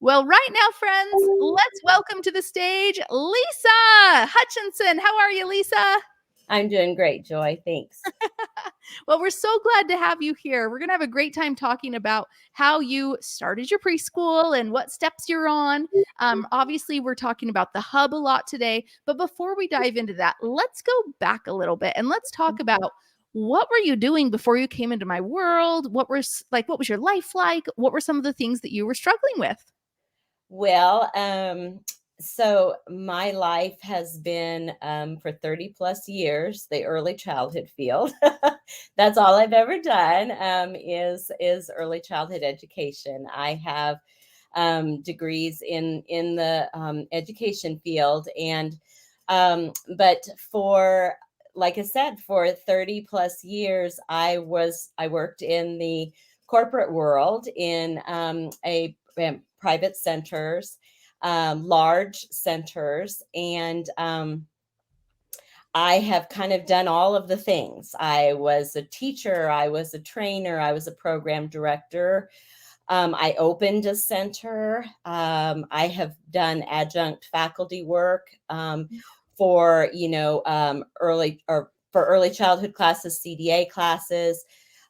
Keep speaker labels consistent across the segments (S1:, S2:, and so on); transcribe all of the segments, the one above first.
S1: Well, right now, friends, let's welcome to the stage Lisa Hutchinson. How are you, Lisa?
S2: I'm doing great, Joy. Thanks.
S1: Well, we're so glad to have you here. We're going to have a great time talking about how you started your preschool and what steps you're on. Obviously, we're talking about the hub a lot today. But before we dive into that, let's go back a little bit and let's talk about what were you doing before you came into my world? What was your life like? What were some of the things that you were struggling with?
S2: Well, so my life has been for 30 plus years the early childhood field. That's all I've ever done is early childhood education. I have degrees in the education field, and but for like I said, for 30 plus years, I worked in the corporate world in a private centers, large centers, and I have kind of done all of the things. I was a teacher, I was a trainer, I was a program director. I opened a center. I have done adjunct faculty work for early childhood classes, CDA classes.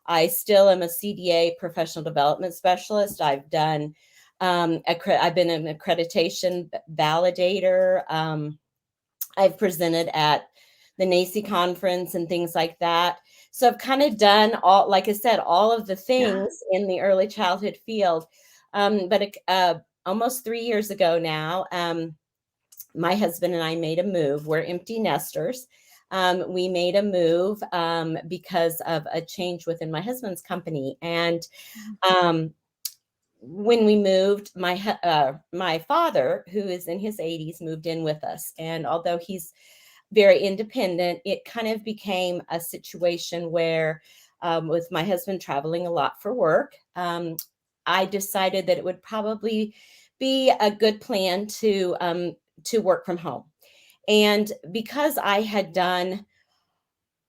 S2: I still am a CDA professional development specialist. I've been an accreditation validator. I've presented at the NACI conference and things like that. So I've kind of done all, like I said, all of the
S1: Yeah.
S2: things in the early childhood field. But almost 3 years ago now, my husband and I made a move. We're empty nesters. We made a move because of a change within my husband's company. And um, when we moved, my father, who is in his 80s, moved in with us. And although he's very independent, it kind of became a situation where, with my husband traveling a lot for work, I decided that it would probably be a good plan to work from home. And because I had done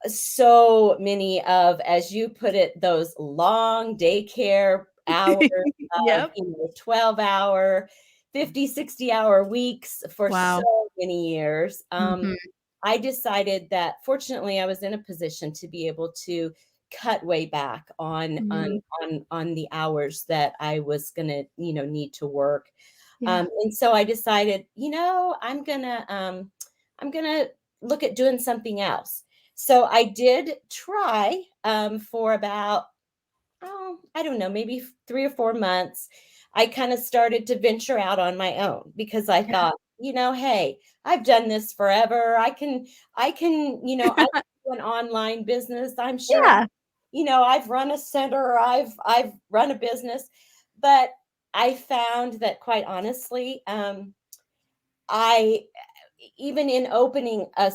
S2: so many of, as you put it, those long daycare hours of,
S1: Yep.
S2: 12-hour, 50, 60-hour weeks for so
S1: Wow.
S2: many years.
S1: Mhm.
S2: I decided that fortunately I was in a position to be able to cut way back on
S1: Mhm.
S2: the hours that I was gonna, need to work.
S1: Yeah.
S2: And so I decided, I'm gonna look at doing something else. So I did try for about, I don't know, maybe 3 or 4 months. I kind of started to venture out on my own because I
S1: Yeah.
S2: thought, hey, I've done this forever. I can do an online business. I'm sure,
S1: Yeah.
S2: I've run a center, I've run a business, but I found that quite honestly, I even in opening a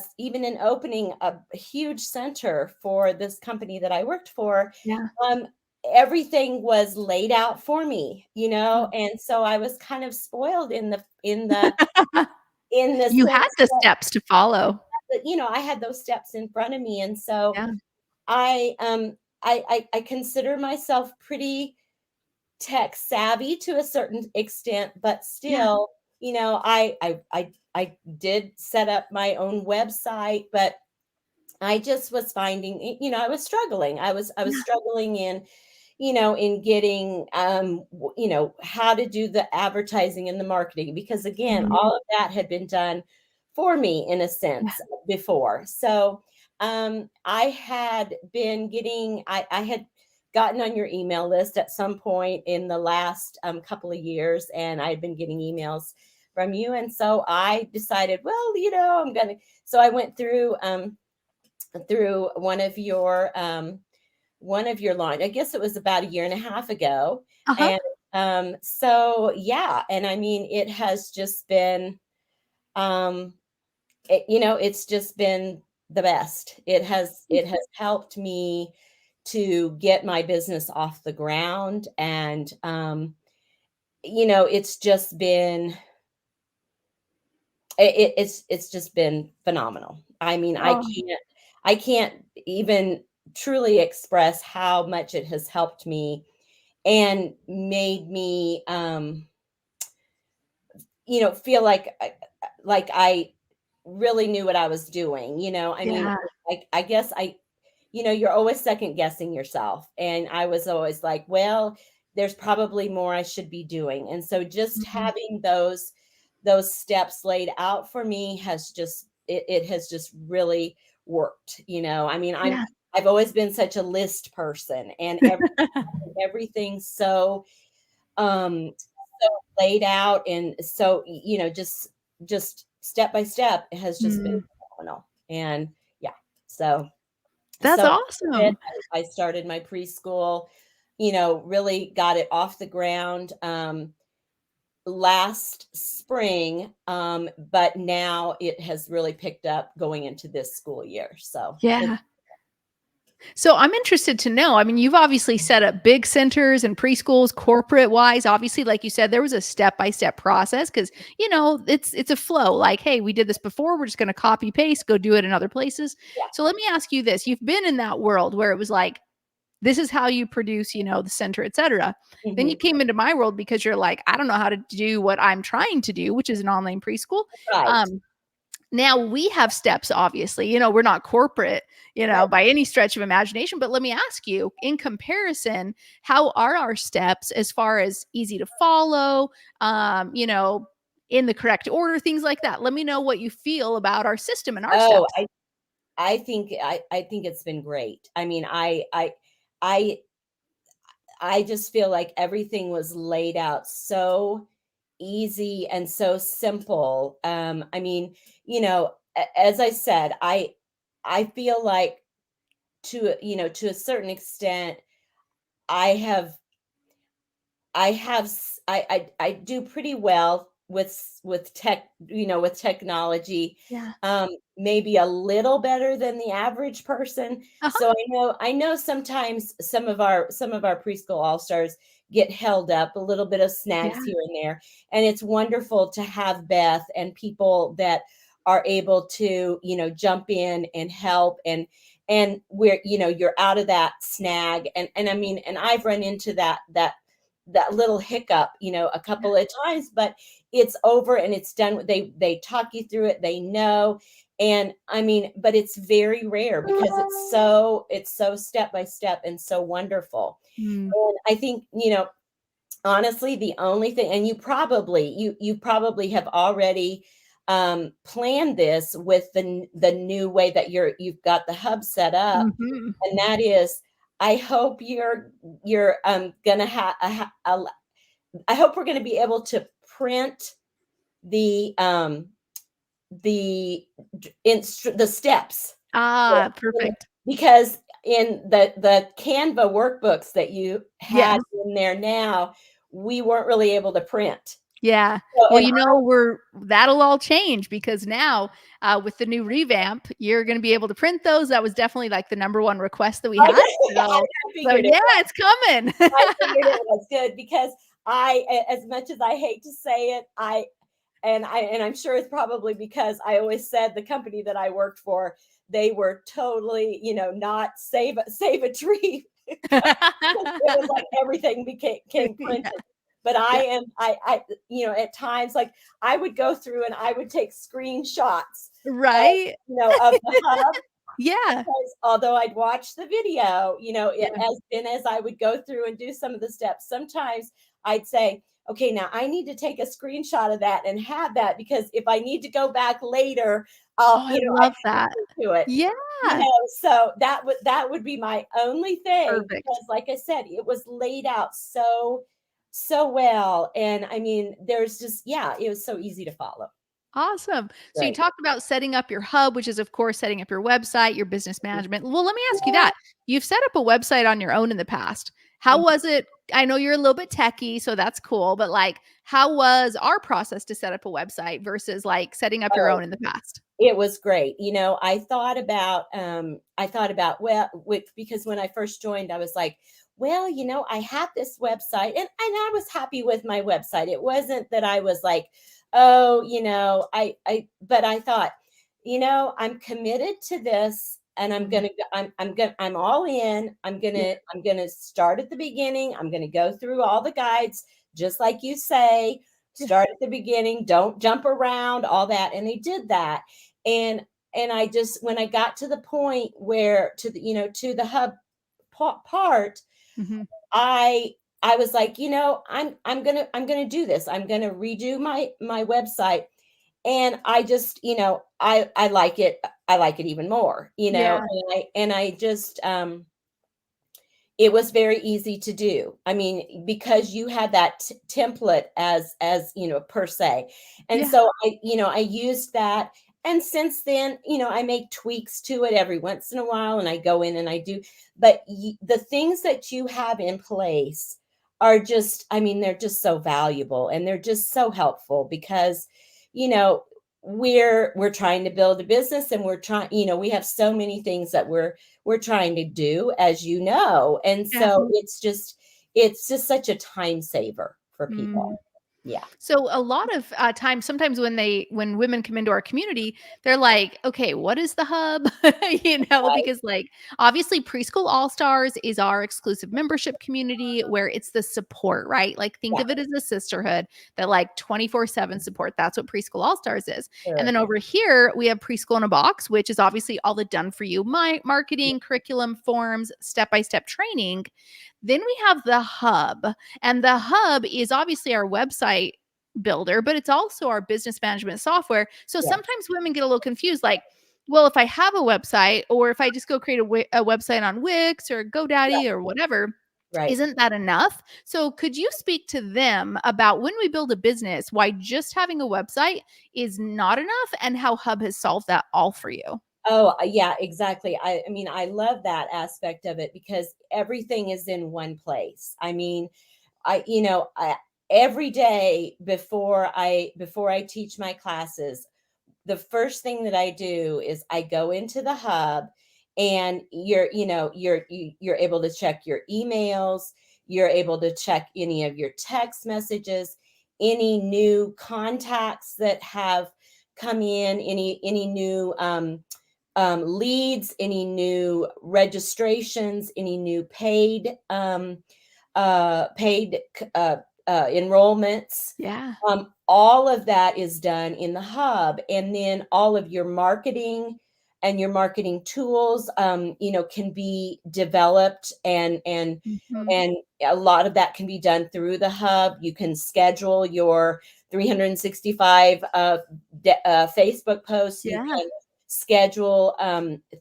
S2: huge center for this company that I worked for,
S1: Yeah.
S2: um, everything was laid out for me, and so I was kind of spoiled in the
S1: You had
S2: sense
S1: the steps to follow.
S2: that, I had those steps in front of me, and so
S1: Yeah.
S2: I consider myself pretty tech savvy to a certain extent, but
S1: Yeah.
S2: still, I did set up my own website, but I just was finding, I was struggling. I was
S1: Yeah.
S2: struggling in getting, how to do the advertising and the marketing, because again,
S1: Mhm.
S2: all of that had been done for me in a
S1: Yeah.
S2: sense before. So I had been getting, I had gotten on your email list at some point in the last couple of years, and I had been getting emails from you. And so I decided, well, so I went through one of your line. I guess it was about a year and a half ago.
S1: Uh-huh.
S2: And so yeah, and I mean it has just been um it's just been the best. It has helped me to get my business off the ground, and it's just been it's just been phenomenal. I mean,
S1: Oh,
S2: I can't even truly express how much it has helped me and made me feel like I really knew what I was doing. I mean,
S1: Yeah.
S2: I guess you're always second guessing yourself. And I was always like, well, there's probably more I should be doing. And so just
S1: Mhm.
S2: having those steps laid out for me it has just really worked. I mean,
S1: Yeah.
S2: I've always been such a list person, and everything's um so laid out, and so just step by step, it has just been
S1: Mm.
S2: phenomenal. And yeah, so
S1: That's awesome.
S2: I started my preschool, really got it off the ground last spring, but now it has really picked up going into this school year. So it's
S1: Yeah. So I'm interested to know. I mean, you've obviously set up big centers and preschools corporate wise. Obviously, like you said, there was a step-by-step process because, it's a flow. Like, hey, we did this before, we're just going to copy paste, go do it in other places.
S2: yeah.
S1: So let me ask you this. You've been in that world where it was like, this is how you produce, the center, et cetera. Then you
S2: Mhm.
S1: came into my world because you're like, I don't know how to do what I'm trying to do, which is an online preschool.
S2: Right.
S1: Um, Now we have steps, obviously, we're not corporate,
S2: Right.
S1: by any stretch of imagination. But let me ask you, in comparison, how are our steps as far as easy to follow, in the correct order, things like that? Let me know what you feel about our system and our
S2: Oh,
S1: steps.
S2: I think it's been great. I mean, I I just feel like everything was laid out so easy and so simple. I mean, as I said, I feel like to a certain extent, I have I do pretty well with tech, with technology,
S1: Yeah.
S2: maybe a little better than the average person.
S1: Uh-huh.
S2: So I know sometimes some of our preschool all-stars get held up, a little bit of
S1: Yeah.
S2: snags here and there. And it's wonderful to have Beth and people that are able to, jump in and help, and where, you're out of that snag. And I mean, and I've run into that little hiccup, a couple of times, but it's over and it's done. They talk you through it, they know. And I mean, but it's very rare because it's so step by step and so wonderful.
S1: Mm.
S2: And I think, honestly, the only thing, and you probably have already planned this with the new way that you've got the hub set up,
S1: Mhm.
S2: and that is, I hope you're gonna have I hope we're gonna be able to print the the the steps.
S1: Ah, perfect.
S2: Because in the Canva workbooks that you had
S1: Yes.
S2: in there now, we weren't really able to print.
S1: Yeah.
S2: So,
S1: Well,
S2: and
S1: that'll all change because now, with the new revamp, you're gonna be able to print those. That was definitely like the number one request that we
S2: I
S1: had. So
S2: I
S1: so
S2: figured it
S1: yeah, it's coming.
S2: I figured it was good because as much as I hate to say it, I'm sure it's probably because I always said the company that I worked for, they were totally, not save a tree. It was like everything became
S1: Yeah.
S2: printed. But
S1: Yeah.
S2: at times, like, I would go through and I would take screenshots of,
S1: Right?
S2: of the hub,
S1: Yeah.
S2: because although I'd watch the video,
S1: Yeah.
S2: as I would go through and do some of the steps, sometimes I'd say, okay, now I need to take a screenshot of that and have that, because if I need to go back later,
S1: Oh, I
S2: I
S1: love
S2: have
S1: that.
S2: to it.
S1: Yeah.
S2: So that would be my only thing,
S1: Perfect.
S2: because like I said, it was laid out so well. And I mean, there's just, yeah, it was so easy to follow.
S1: Awesome. So you
S2: Right.
S1: talked about setting up your hub, which is of course setting up your website, your business management. Well, let me ask you
S2: Yeah.
S1: that. You've set up a website on your own in the past. How was it? I know you're a little bit techie, so that's cool, but like how was our process to set up a website versus like setting up your
S2: Oh,
S1: own in the past?
S2: it was great. I thought about, well, because when I first joined, I was like, well, I have this website, and I was happy with my website. It wasn't that I was like, oh, but I thought, I'm committed to this, and
S1: Mm.
S2: I'm all in.
S1: Yeah.
S2: I'm gonna start at the beginning. I'm gonna go through all the guides, just like you say, start at the beginning, don't jump around, all that. And they did that. And I just, when I got to the point where to the, to the hub part,
S1: Mhm.
S2: I was like, I'm gonna do this. I'm gonna redo my website. And I just, I like it. I like it even more,
S1: Yeah.
S2: and I just, it was very easy to do. I mean, because you had that template as, per se. And
S1: Yeah.
S2: so I used that. And since then, I make tweaks to it every once in a while and I go in and I do, but the things that you have in place are just, I mean, they're just so valuable and they're just so helpful because, you know, we're trying to build a business and we're trying, we have so many things that we're trying to do, as you know. And
S1: Yeah.
S2: so it's just such a time saver for people.
S1: Mhm.
S2: Yeah.
S1: So a lot of times, sometimes when women come into our community, they're like, "Okay, what is the hub?"
S2: Right.
S1: Because like obviously Preschool All Stars is our exclusive membership community where it's the support, right? Like think
S2: Yeah.
S1: of it as a sisterhood that like 24/7 support. That's what Preschool All Stars is. And
S2: Sure.
S1: then over here we have Preschool in a Box, which is obviously all the done for you, my marketing, curriculum, forms, step-by-step training. Then we have the hub, and the hub is obviously our website builder, but it's also our business management software. So
S2: Yeah.
S1: sometimes women get a little confused like, well, if I have a website or if I just go create a website on Wix or GoDaddy or whatever,
S2: Right.
S1: isn't that enough? So could you speak to them about when we build a business, why just having a website is not enough and how Hub has solved that all for you?
S2: Oh, yeah, exactly. I mean, I love that aspect of it because everything is in one place. I mean, every day before I teach my classes, the first thing that I do is I go into the hub and you're able to check your emails, you're able to check any of your text messages, any new contacts that have come in, any new leads, any new registrations, any new paid enrollments.
S1: Yeah.
S2: All of that is done in the hub, and then all of your marketing and your marketing tools, can be developed,
S1: Mhm.
S2: and a lot of that can be done through the hub. You can schedule your 365 Facebook posts. You
S1: Yeah.
S2: can schedule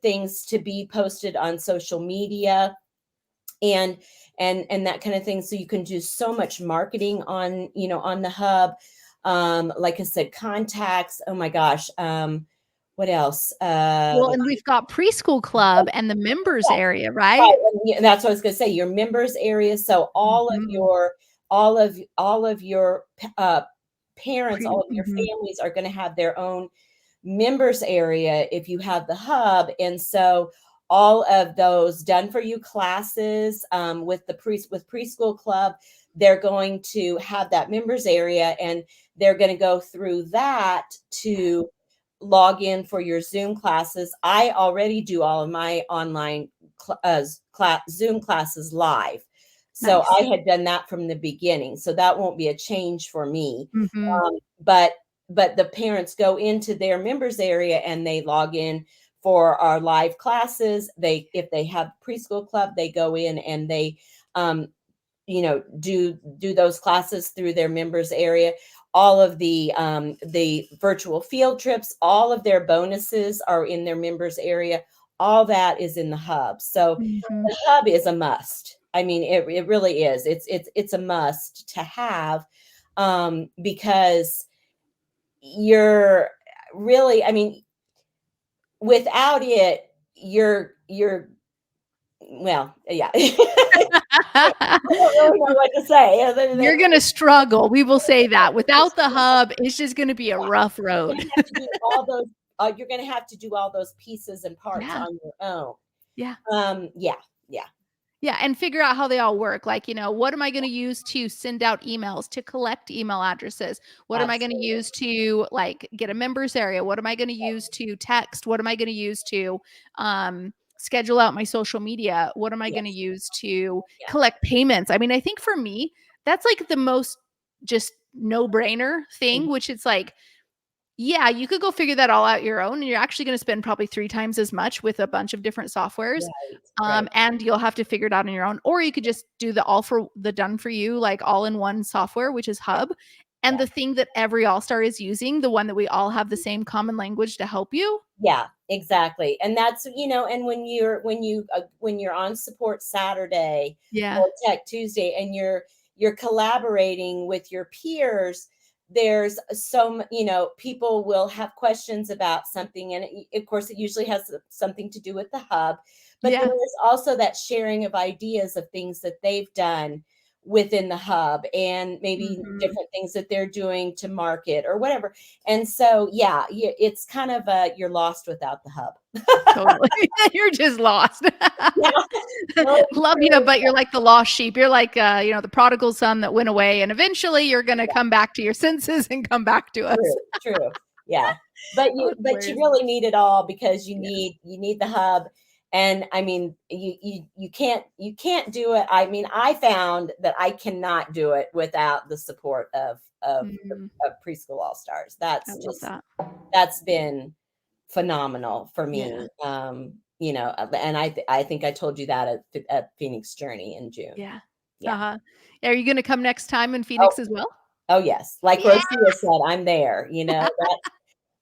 S2: things to be posted on social media and that kind of thing, so you can do so much marketing on the hub. Like I said, contacts, oh my gosh, what else,
S1: Well, and we've got Preschool Club and the members
S2: yeah,
S1: area,
S2: right,
S1: right?
S2: and that's what I was going to say, your members area. So
S1: Mhm.
S2: all of your parents, all of your
S1: Mhm.
S2: families are going to have their own members area if you have the hub. And so all of those done for you classes, with with Preschool Club, they're going to have that members area and they're going to go through that to log in for your Zoom classes. I already do all of my online Zoom classes live. So
S1: Nice.
S2: I had done that from the beginning. So that won't be a change for me.
S1: Mhm.
S2: But the parents go into their members area and they log in for our live classes. If they have Preschool Club, they go in and they do those classes through their members area. All of the virtual field trips, all of their bonuses are in their members area. All that is in the hub. So
S1: Mhm.
S2: the hub is a must. I mean, it really is. It's a must to have, because you're really, I mean, without it, you're well, yeah. I don't really know what to say other than
S1: You're gonna struggle, we will say that. Without the hub, it's just gonna be a
S2: yeah,
S1: rough
S2: you're
S1: road.
S2: gonna have to do all those. You're gonna have to do all those pieces and parts
S1: Yeah,
S2: on your own.
S1: yeah.
S2: Yeah, yeah,
S1: Yeah, and figure out how they all work. Like, what am I going to use to send out emails, to collect email addresses? What am I going to
S2: absolutely.
S1: use to like get a members area? What am I going to use to text? What am I going to use to schedule out my social media? What am I going to
S2: Yes,
S1: use to
S2: yeah,
S1: collect payments? I mean, I think for me, that's like the most just no-brainer thing,
S2: Mhm.
S1: which it's like, yeah, you could go figure that all out your own, and you're actually gonna spend probably 3 times as much with a bunch of different softwares,
S2: Right, right.
S1: and you'll have to figure it out on your own, or you could just do the done for you, like, all-in-one software, which is
S2: Yeah,
S1: Hub, and
S2: yeah.
S1: the thing that every all-star is using, the one that we all have the same common language to help you.
S2: Yeah, exactly. And that's, and when you're on support Saturday
S1: Yeah.
S2: or Tech Tuesday and you're collaborating with your peers, there's people will have questions about something, and of course it usually has something to do with the hub, but there
S1: Yeah.
S2: is also that sharing of ideas of things that they've done within the hub, and maybe
S1: Mhm.
S2: different things that they're doing to market or whatever. And so, yeah, it's kind of you're lost without the hub.
S1: Totally. You're just lost.
S2: Yeah, no, it's
S1: Love you,
S2: true.
S1: but you're like the lost sheep. You're like, the prodigal son that went away, and eventually you're gonna come back to your senses and come back to us.
S2: True, true. Yeah. But
S1: Oh,
S2: you
S1: it's
S2: but you
S1: hilarious.
S2: really need it all because
S1: Yeah.
S2: you need the hub. And I mean, you can't do it. I mean, I found that I cannot do it without the support
S1: Mm,
S2: of Preschool All Stars.
S1: I love that.
S2: That's been phenomenal for
S1: Yeah.
S2: me. And I think I told you that at Phoenix Journey in June.
S1: Yeah.
S2: Yeah.
S1: Uh-huh. Are you gonna come next time in
S2: Oh,
S1: Phoenix as well?
S2: oh yes. Like
S1: Yeah.
S2: Rosia said, I'm there.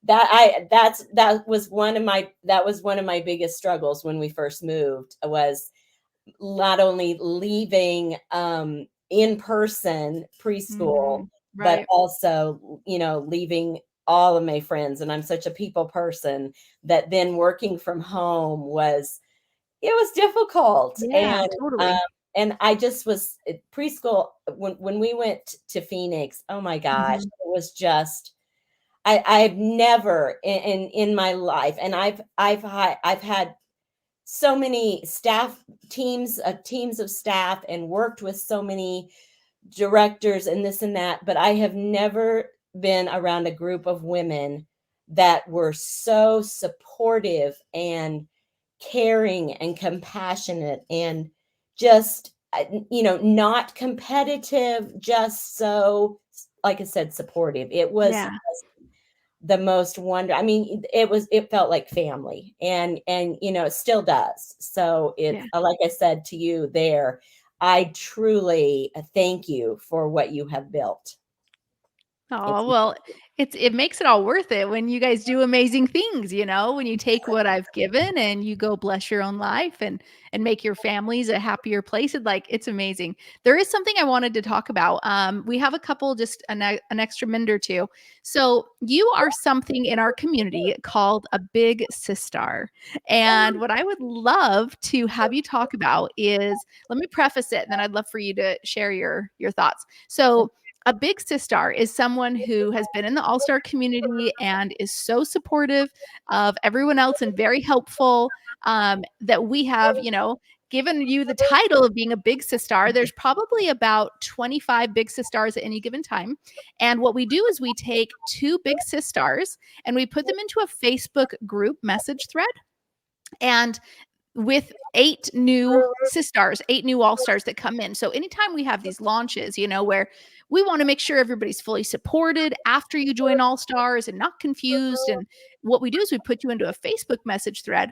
S2: That was one of my biggest struggles when we first moved, was not only leaving in person preschool,
S1: Mhm.
S2: but
S1: Right.
S2: also leaving all of my friends. And I'm such a people person that then working from home was difficult.
S1: Yeah,
S2: And
S1: totally.
S2: I just was preschool when we went to Phoenix. Oh my gosh,
S1: Mhm.
S2: it was just I've never in my life, and I've had so many teams of staff, and worked with so many directors and this and that, but I have never been around a group of women that were so supportive and caring and compassionate, and just not competitive, just so, like I said, supportive. It was
S1: Yeah.
S2: the most wonder I mean, it felt like family, and it still does. So
S1: Yeah.
S2: it's like I said to you there, I truly thank you for what you have built. It's
S1: Oh, well, it makes it all worth it when you guys do amazing things, when you take what I've given and you go bless your own life and make your families a happier place. It's amazing. There is something I wanted to talk about. We have a couple, just an extra minute or two. So you are something in our community called a big sister. And what I would love to have you talk about is, let me preface it, and then I'd love for you to share your thoughts. So a big sister is someone who has been in the all-star community and is so supportive of everyone else and very helpful, that we have, given you the title of being a big sister. There's probably about 25 big sisters at any given time. And what we do is we take 2 big sisters and we put them into a Facebook group message thread. And with 8 new sisters, 8 new all-stars that come in. So anytime we have these launches, where we wanna make sure everybody's fully supported after you join all-stars and not confused, and what we do is we put you into a Facebook message thread,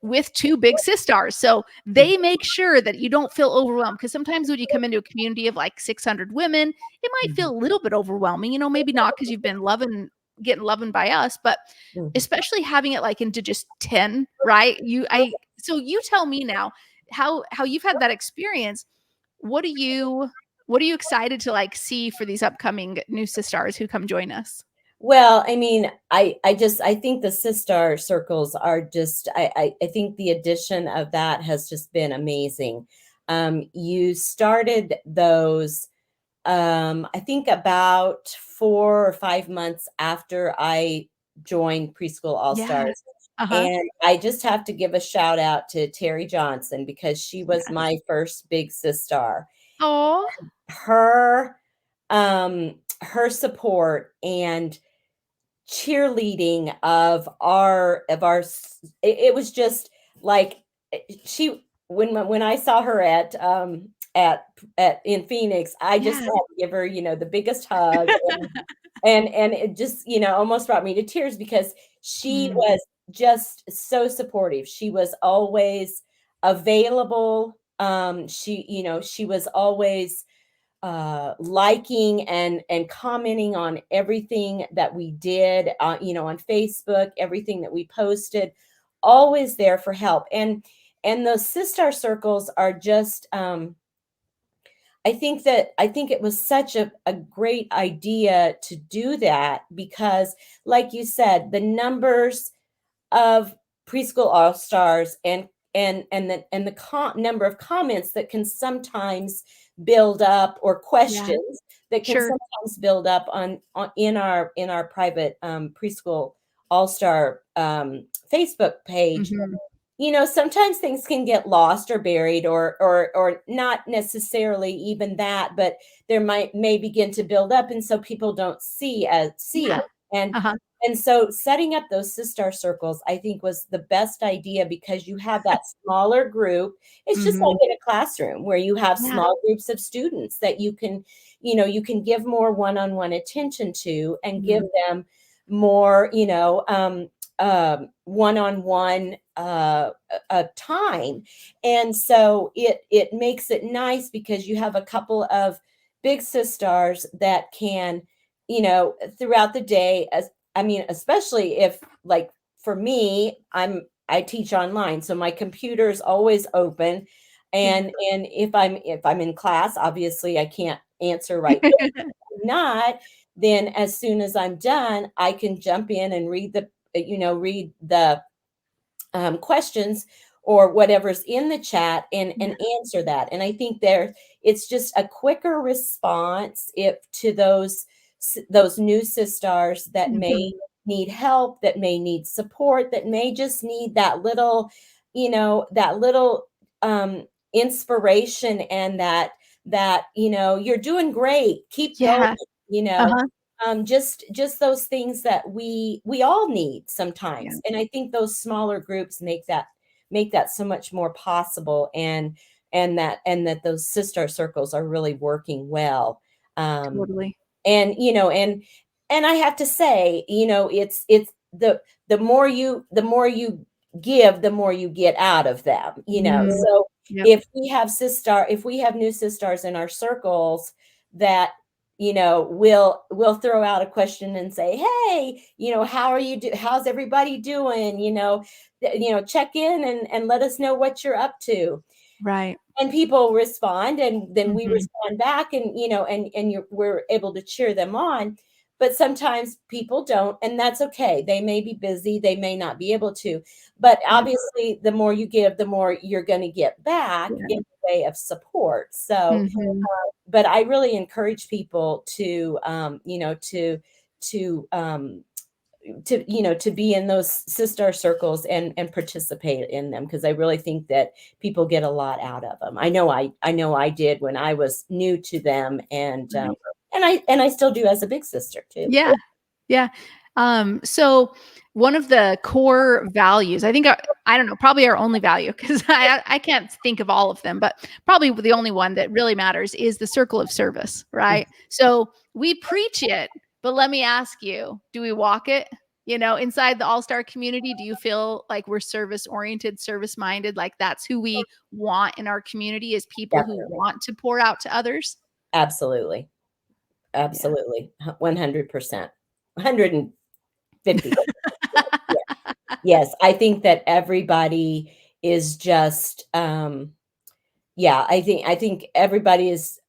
S1: with 2 big sisters. So they make sure that you don't feel overwhelmed, because sometimes when you come into a community of, like, 600 women, it might feel a little bit overwhelming, maybe not because 'cause you've been getting loved by us, but
S2: Mhm.
S1: especially having it, like, into just 10, right? So you tell me now, how you've had that experience. What are you what are you excited to, like, see for these upcoming new sisters who come join us?
S2: Well, I mean, I think the Sistar circles are just I think the addition of that has just been amazing. You started those, I think about 4 or 5 months after I joined Preschool All
S1: Yeah.
S2: Stars,
S1: Uh-huh.
S2: and I just have to give a shout out to Terry Johnson because she was
S1: Yes.
S2: my first big sister.
S1: Aw.
S2: Her her support and cheerleading it was just like, she when I saw her in Phoenix, I just had
S1: Yeah.
S2: to give her, the biggest hug, and it just, almost brought me to tears because she
S1: Mm,
S2: was just so supportive. She was always available. She was always liking and commenting on everything that we did, on Facebook, everything that we posted, always there for help. And those sister circles are just, I think it was such a great idea to do that because, like you said, the numbers of preschool all stars and the number of comments that can sometimes build up, or
S1: yeah.
S2: questions that can
S1: Sure.
S2: sometimes build up on in our private preschool all star Facebook page.
S1: Mhm.
S2: Sometimes things can get lost or buried, or not necessarily even that, but there may begin to build up, and so people don't see
S1: Yeah.
S2: it. And
S1: Uh-huh.
S2: and so setting up those sister circles, I think, was the best idea because you have that smaller group. It's just like
S1: Mhm.
S2: in a classroom where you have
S1: Yeah.
S2: small groups of students that you can give more one-on-one attention to, and give
S1: Mm.
S2: them more, one-on-one time. And so it makes it nice because you have a couple of big sisters that can, throughout the day, as I mean, especially if, like, for me, I teach online, so my computer is always open.
S1: Yeah.
S2: And if I'm in class, obviously I can't answer right not, then as soon as I'm done, I can jump in and read the questions or whatever's in the chat, and
S1: Yeah.
S2: answer that. And I think it's just a quicker response if to those new sisters that may
S1: Mhm.
S2: need help, that may need support, that may just need that little inspiration, and that you're doing great, keep going,
S1: Yeah.
S2: you know
S1: Uh-huh.
S2: just those things that we all need
S1: Yeah.
S2: sometimes. And I think those smaller groups make that so much more possible, and that those sister circles are really working well. um
S1: Totally.
S2: and I have to say, it's the more you give, the more you get out of them.
S1: Mm.
S2: So
S1: Yep.
S2: if we have new sisters in our circles that, we'll throw out a question and say, hey, how's everybody doing? Check in and let us know what you're up to.
S1: Right.
S2: And people respond, and then we
S1: Mhm.
S2: respond back, and we're able to cheer them on. But sometimes people don't, and that's okay. They may be busy, they may not be able to. But
S1: Yeah.
S2: obviously, the more you give, the more you're going to get back in
S1: Yeah.
S2: the way of support. So,
S1: Mhm.
S2: but I really encourage people to be in those sister circles and participate in them, because I really think that people get a lot out of them. I know I did when I was new to them, and
S1: Right.
S2: and I still do as a big sister too.
S1: Yeah. Yeah. So one of the core values, I think, I don't know, probably our only value, because I can't think of all of them, but probably the only one that really matters is the circle of service, right? So we preach it, but let me ask you, do we walk it? Inside the All Star community, do you feel like we're service oriented, service minded? Like that's who we want in our community, is people who
S2: Definitely.
S1: want to pour out to others?
S2: Absolutely.
S1: Yeah.
S2: Absolutely. 100%. 150. Yes, I think that everybody is just, yeah, I think everybody is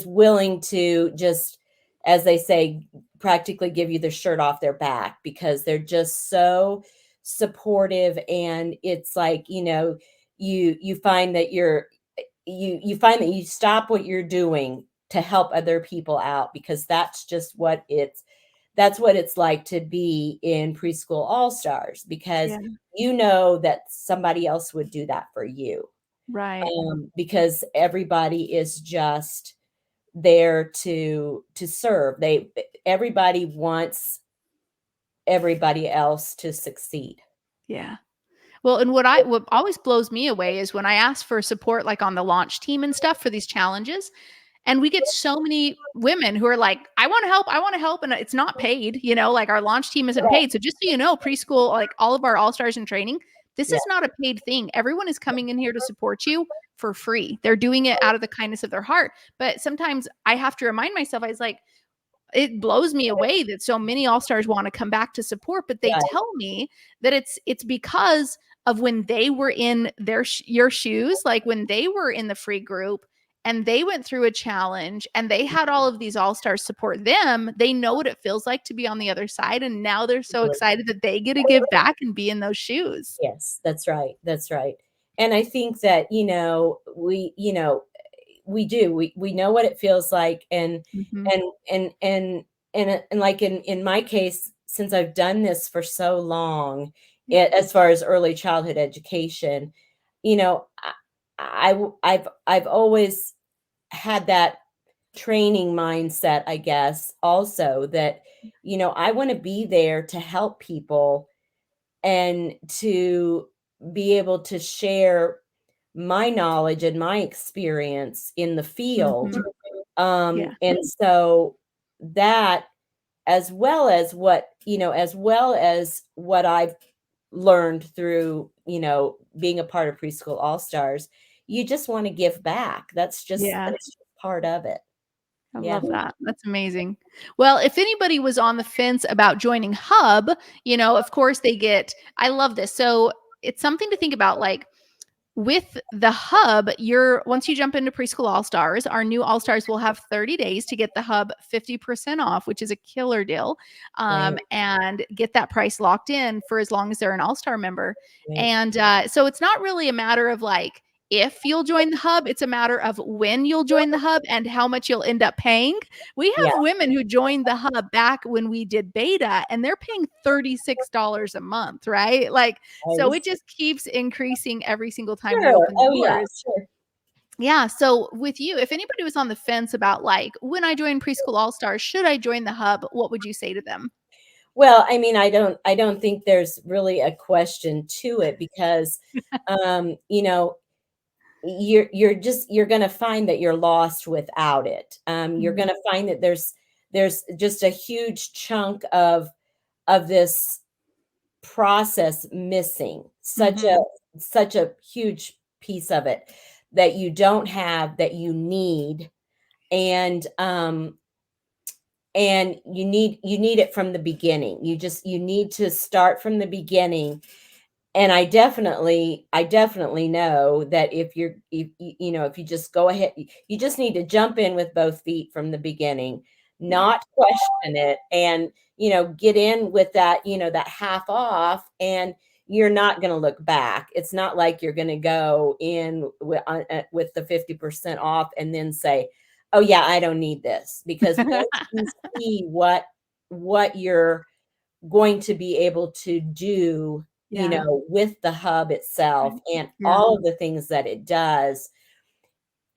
S2: willing to just, as they say, practically give you the shirt off their back, because they're just so supportive. And it's like, you find that you stop what you're doing to help other people out, because that's what it's like to be in preschool all stars, because
S1: Yeah.
S2: you know that somebody else would do that for you.
S1: Right.
S2: Because everybody is just there to serve. Everybody wants everybody else to succeed.
S1: Yeah. Well, and what always blows me away is when I ask for support, like on the launch team and stuff for these challenges, and we get so many women who are like, I want to help, I want to help. And it's not paid, like our launch team isn't paid. So just so you know, preschool, like all of our all-stars in training, this
S2: Yeah,
S1: is not a paid thing. Everyone is coming in here to support you for free. They're doing it out of the kindness of their heart. But sometimes I have to remind myself, I was like, it blows me away that so many all-stars want to come back to support, but they
S2: right.
S1: tell me that it's because of when they were in your shoes, like when they were in the free group and they went through a challenge and they had all of these all-stars support them. They know what it feels like to be on the other side, and now they're so excited that they get to give back and be in those shoes.
S2: Yes, that's right. That's right. And I think that, we do. We know what it feels like,
S1: Mhm.
S2: and and and and like in my case, since I've done this for so long, as far as early childhood education, you know, I've always had that training mindset, I guess, also that, I want to be there to help people and to be able to share my knowledge and my experience in the field.
S1: Mhm. Yeah.
S2: And so that, as well as what I've learned through, being a part of Preschool All Stars, you just want to give back.
S1: Yeah.
S2: That's just part of it.
S1: I
S2: Yeah.
S1: love that. That's amazing. Well, if anybody was on the fence about joining Hub, of course I love this. So it's something to think about. Like, with the hub, once you jump into Preschool All Stars, our new All Stars will have 30 days to get the hub 50% off, which is a killer deal,
S2: Right.
S1: and get that price locked in for as long as they're an All Star member.
S2: Right.
S1: And so it's not really a matter of like if you'll join the hub, it's a matter of when you'll join the hub and how much you'll end up paying. We
S2: Yeah.
S1: have women who joined the hub back when we did beta, and they're paying $36 a month, right? Like, so
S2: Nice.
S1: it just keeps increasing every single time we
S2: Sure.
S1: open the
S2: Oh, yeah.
S1: doors.
S2: Sure.
S1: Yeah. So with you, if anybody was on the fence about like when I join Preschool All Stars, should I join the hub? What would you say to them?
S2: Well, I mean, I don't think there's really a question to it because, um, you know, you're going to find that you're lost without it. You're
S1: Mhm.
S2: going to find that there's just a huge chunk of this process missing.
S1: Mhm.
S2: Such a huge piece of it that you don't have, that you need, and you need it from the beginning. You need to start from the beginning. And I definitely know that if you just go ahead, you just need to jump in with both feet from the beginning,
S1: Yeah.
S2: not question it, and get in with that half off, and you're not going to look back. It's not like you're going to go in with the 50% off and then say, "Oh yeah, I don't need this," because once you see what you're going to be able to do,
S1: Yeah.
S2: with the hub itself and
S1: Yeah.
S2: all of the things that it does.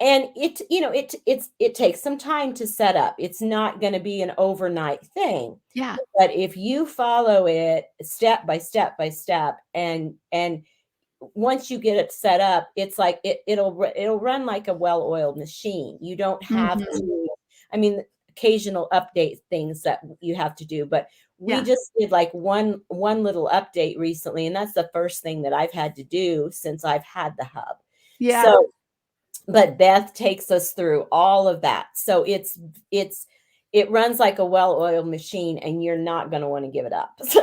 S2: And it takes some time to set up. It's not going to be an overnight thing.
S1: Yeah.
S2: But if you follow it step by step by step, and once you get it set up, it's like it'll run like a well-oiled machine. You don't have
S1: Mhm.
S2: to, I mean, occasional update things that you have to do, but we
S1: Yeah.
S2: just did like one little update recently, and that's the first thing that I've had to do since I've had the hub.
S1: Yeah.
S2: So, but Beth takes us through all of that. So it runs like a well-oiled machine, and you're not going to want to give it up. So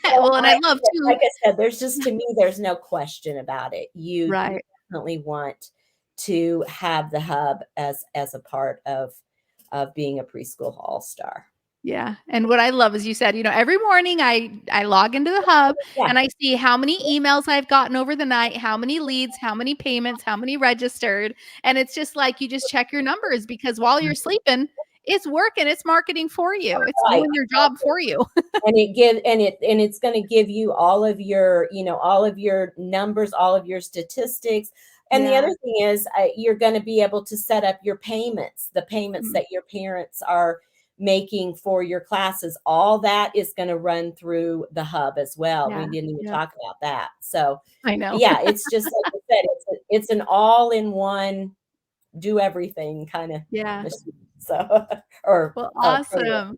S1: Well, and I love too.
S2: like I said, to me, there's no question about it. You
S1: Right.
S2: definitely want to have the hub as a part of being a preschool all-star.
S1: Yeah, and what I love is you said, every morning I log into the hub
S2: Yeah,
S1: and I see how many emails I've gotten over the night, how many leads, how many payments, how many registered, and it's just like you just check your numbers because while you're sleeping, it's working, it's marketing for you. It's
S2: right.
S1: doing your job for you.
S2: And it's going to give you all of your numbers, all of your statistics. And the
S1: Yeah.
S2: other thing is, you're going to be able to set up your payments, the payments
S1: Mm.
S2: that your parents are making for your classes, all that is going to run through the hub as well.
S1: Yeah.
S2: We didn't even
S1: Yep.
S2: talk about that. So
S1: I know.
S2: yeah, it's just like I said, it's an all-in-one do everything kind of
S1: Yeah.
S2: machine. So or
S1: Well,
S2: program.
S1: awesome.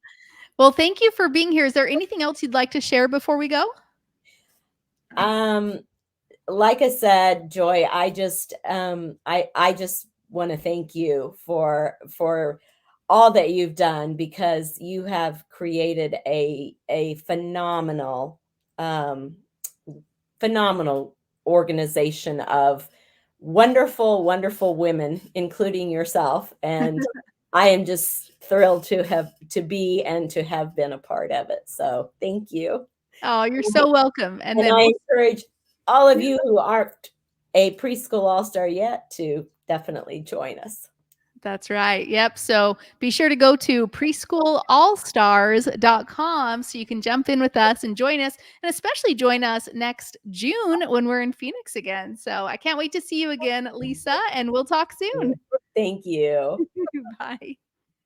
S1: Well, thank you for being here. Is there anything else you'd like to share before we go?
S2: Um, like I said, Joy, I just want to thank you for all that you've done, because you have created a um phenomenal organization of wonderful women, including yourself. And I am just thrilled to be and to have been a part of it. So thank you.
S1: Oh, you're so welcome. And
S2: And
S1: then
S2: I
S1: we'll
S2: encourage all of
S1: yeah,
S2: you who aren't a preschool all-star yet to definitely join us.
S1: that's right. Yep. So be sure to go to preschoolallstars.com so you can jump in with us and join us, and especially join us next June when we're in Phoenix again. So I can't wait to see you again, Lisa, and we'll talk soon.
S2: Thank you.
S1: Bye.